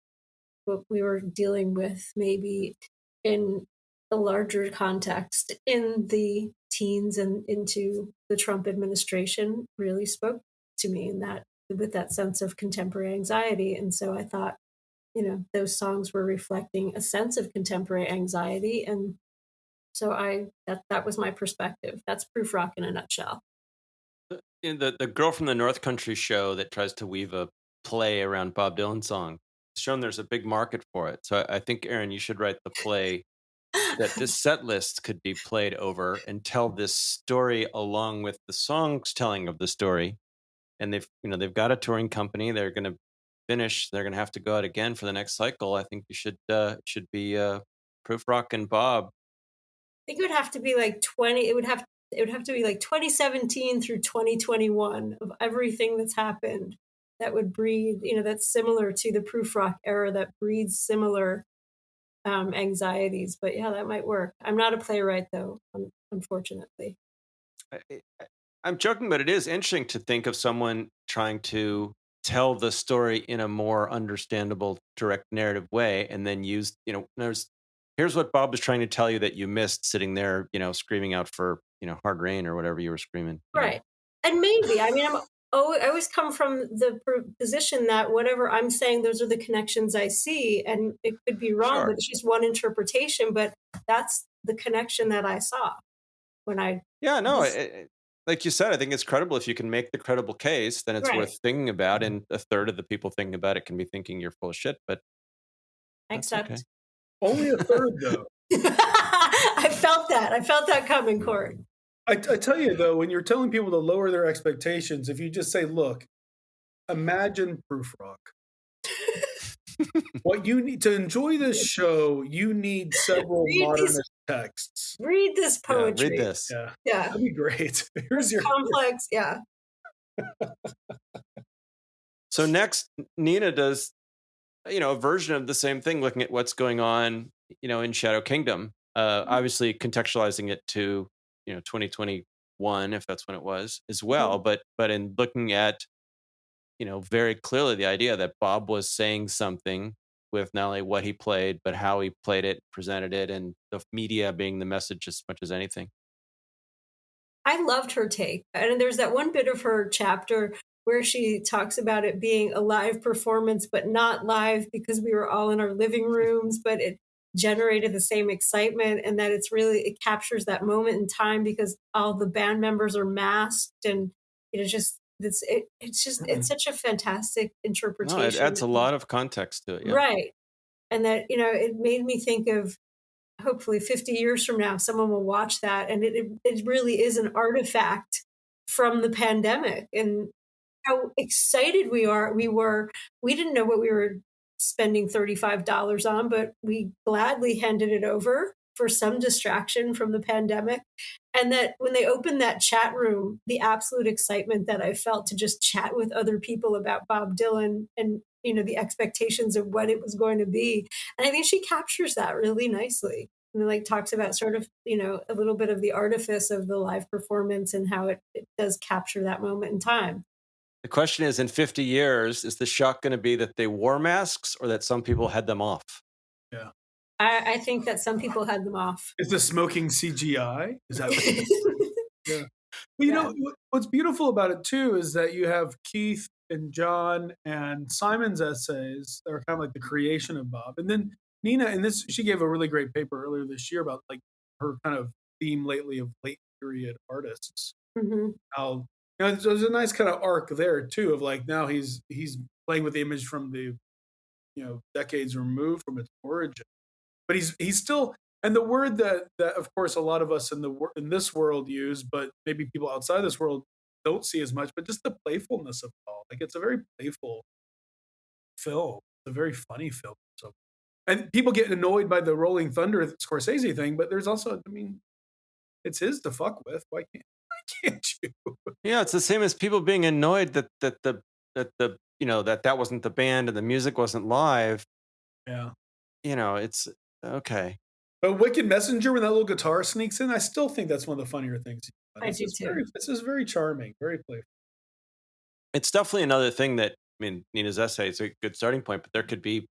what we were dealing with, maybe in a larger context, in the teens and into the Trump administration, really spoke to me in that, with that sense of contemporary anxiety. And so I thought, those songs were reflecting a sense of contemporary anxiety. And so that was my perspective. That's Proof Rock in a nutshell. In the Girl from the North Country show that tries to weave a play around Bob Dylan song, it's shown there's a big market for it. So I think, Erin, you should write the play that this set list could be played over and tell this story along with the songs telling of the story. And they've got a touring company. They're going to finish. They're going to have to go out again for the next cycle. I think you should be Proof Rock and Bob. I think it would have to be like 20. It would have to be like 2017 through 2021 of everything that's happened that would breed, that's similar to the Proof Rock era, that breeds similar anxieties. But yeah, that might work. I'm not a playwright, though, unfortunately. I'm joking, but it is interesting to think of someone trying to tell the story in a more understandable, direct narrative way, and then use, here's what Bob was trying to tell you that you missed sitting there, screaming out for, hard rain or whatever you were screaming. Right. And maybe, I always come from the position that whatever I'm saying, those are the connections I see, and it could be wrong, but it's just one interpretation. But that's the connection that I saw when I. Yeah, no, like you said, I think it's credible. If you can make the credible case, then it's worth thinking about. And a third of the people thinking about it can be thinking you're full of shit. But except okay. Only a third, though. I felt that coming, Court. I tell you, though, when you're telling people to lower their expectations, if you just say, look, imagine Proof Rock. What you need to enjoy this show, you need several modernist texts. Read this poetry. Yeah, read this. Yeah. That'd be great. Here's your complex. Yeah. So next, Nina does, a version of the same thing, looking at what's going on, in Shadow Kingdom. Obviously contextualizing it to 2021, if that's when it was as well. But in looking at, very clearly the idea that Bob was saying something with not only what he played, but how he played it, presented it, and the media being the message as much as anything. I loved her take. And there's that one bit of her chapter where she talks about it being a live performance, but not live because we were all in our living rooms, but it generated the same excitement, and that it captures that moment in time because all the band members are masked, and it's such a fantastic interpretation. No, it adds a lot of context to it. Yeah. Right. And that, it made me think of, hopefully 50 years from now, someone will watch that, and it really is an artifact from the pandemic, and how excited we were. We didn't know what we were spending $35 on, but we gladly handed it over for some distraction from the pandemic. And that when they opened that chat room, the absolute excitement that I felt to just chat with other people about Bob Dylan and, the expectations of what it was going to be. And I think she captures that really nicely. And like talks about sort of, a little bit of the artifice of the live performance and how it does capture that moment in time. The question is, in 50 years, is the shock going to be that they wore masks or that some people had them off? Yeah. I think that some people had them off. Is the smoking CGI? Is that yeah. Well, what's beautiful about it too is that you have Keith and John and Simon's essays that are kind of like the creation of Bob. And then Nina, and this, she gave a really great paper earlier this year about like her kind of theme lately of late period artists. Mm-hmm. How, there's a nice kind of arc there too of like now he's playing with the image from the, decades removed from its origin. But he's still, and the word that of course a lot of us in this world use, but maybe people outside this world don't see as much, but just the playfulness of it all. Like it's a very playful film. It's a very funny film. So, and people get annoyed by the Rolling Thunder Scorsese thing, but there's also, it's his to fuck with. Why can't you? Yeah, it's the same as people being annoyed that that wasn't the band and the music wasn't live. Yeah. It's okay. But Wicked Messenger, when that little guitar sneaks in, I still think that's one of the funnier things. I do too. This is very charming, very playful. It's definitely another thing that, Nina's essay is a good starting point, but there could be,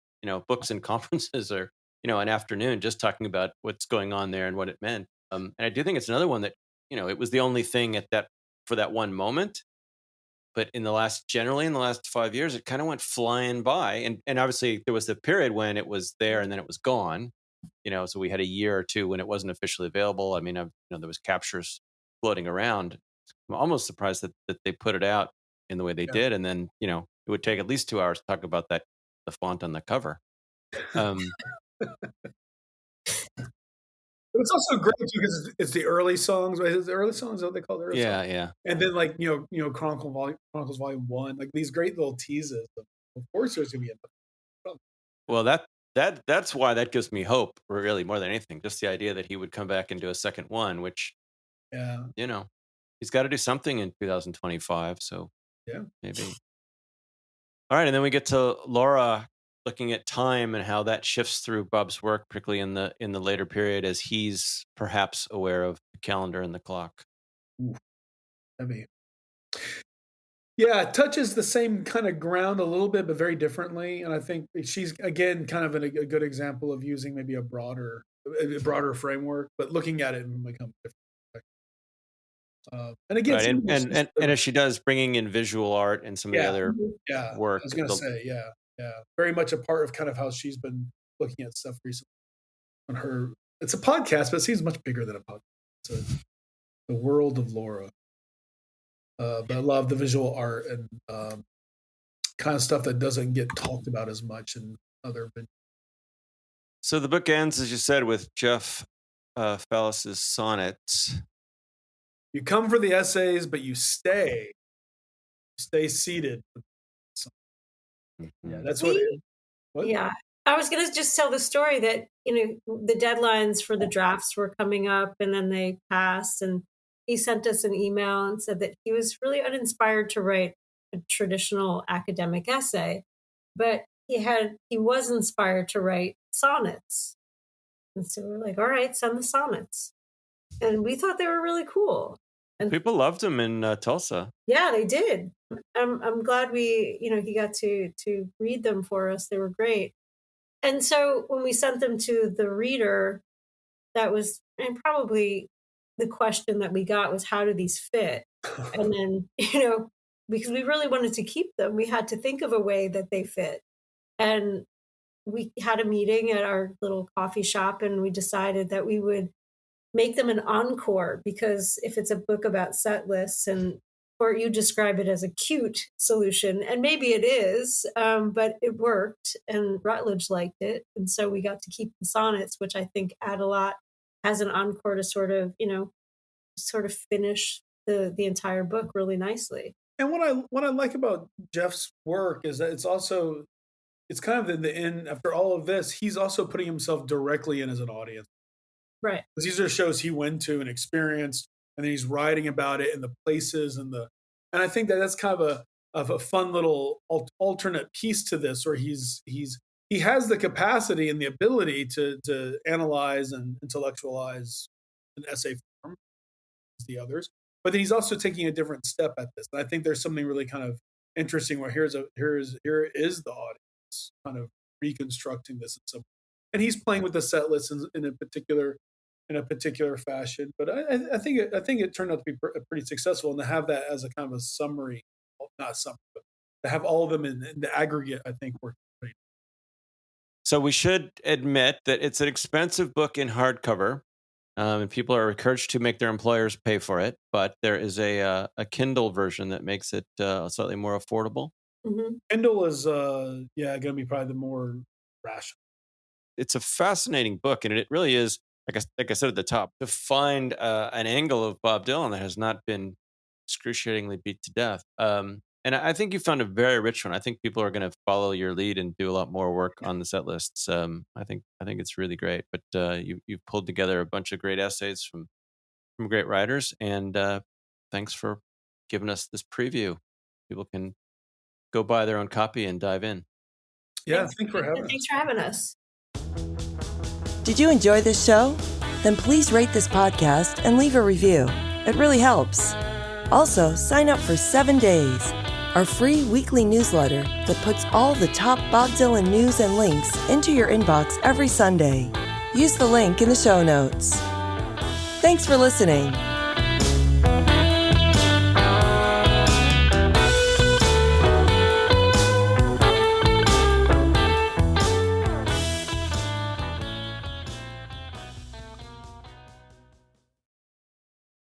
books and conferences or, an afternoon just talking about what's going on there and what it meant. And I do think it's another one that, it was the only thing for that one moment. But generally in the last 5 years, it kind of went flying by. And obviously there was the period when it was there and then it was gone, so we had a year or two when it wasn't officially available. I mean, there was captures floating around. I'm almost surprised that they put it out in the way they did. And then, it would take at least 2 hours to talk about the font on the cover. But it's also great because it's the early songs. Right? It's the early songs, what they call the early songs. Yeah. And then like Chronicles Volume 1, like these great little teases. Of course, there's gonna be a. Well, that's why that gives me hope, really, more than anything. Just the idea that he would come back and do a second one, which, he's got to do something in 2025. So maybe. All right, and then we get to Laura looking at time and how that shifts through Bob's work, particularly in the later period, as he's perhaps aware of the calendar and the clock. Ooh, yeah, it touches the same kind of ground a little bit, but very differently. And I think she's again kind of a good example of using maybe a broader framework, but looking at it and become different. And again, right. And as she does, bringing in visual art and some of the other work. I was going to say, very much a part of kind of how she's been looking at stuff recently. On her, it's a podcast, but it seems much bigger than a podcast. It's the world of Laura. But I love the visual art and kind of stuff that doesn't get talked about as much in other. So the book ends, as you said, with Jeff Fallis's sonnets. You come for the essays, but you stay seated. Yeah, that's what. Yeah, I was going to just tell the story that the deadlines for the drafts were coming up, and then they passed, and he sent us an email and said that he was really uninspired to write a traditional academic essay, but he was inspired to write sonnets. And so we're like, all right, send the sonnets. And we thought they were really cool. And people loved him in Tulsa. Yeah, they did. I'm glad he got to read them for us. They were great. And so when we sent them to the reader, that was, and probably the question that we got was, how do these fit? And then, because we really wanted to keep them, we had to think of a way that they fit. And we had a meeting at our little coffee shop, and we decided that we would make them an encore, because if it's a book about set lists, or you describe it as a cute solution, and maybe it is, but it worked and Routledge liked it. And so we got to keep the sonnets, which I think add a lot as an encore to sort of finish the entire book really nicely. And what I like about Jeff's work is that it's also it's kind of in the end, after all of this, he's also putting himself directly in as an audience. Right. Because these are shows he went to and experienced, and then he's writing about it and the places and I think that's kind of a fun little alternate piece to this, where he has the capacity and the ability to analyze and intellectualize an essay form as the others, but then he's also taking a different step at this. And I think there's something really kind of interesting where here is the audience kind of reconstructing this in some, and he's playing with the set list in a particular fashion. But I think it turned out to be pretty successful, and to have that as a kind of a summary, not summary, but to have all of them in the aggregate, I think worked great. So we should admit that it's an expensive book in hardcover, and people are encouraged to make their employers pay for it. But there is a Kindle version that makes it slightly more affordable. Mm-hmm. Kindle is going to be probably the more rational. It's a fascinating book, and it really is, like I said at the top, to find an angle of Bob Dylan that has not been excruciatingly beat to death. And I think you found a very rich one. I think people are going to follow your lead and do a lot more work on the set lists. I think it's really great. But you've pulled together a bunch of great essays from great writers, and thanks for giving us this preview. People can go buy their own copy and dive in. Yeah, thanks for having us. Did you enjoy this show? Then please rate this podcast and leave a review. It really helps. Also, sign up for 7 Days, our free weekly newsletter that puts all the top Bob Dylan news and links into your inbox every Sunday. Use the link in the show notes. Thanks for listening.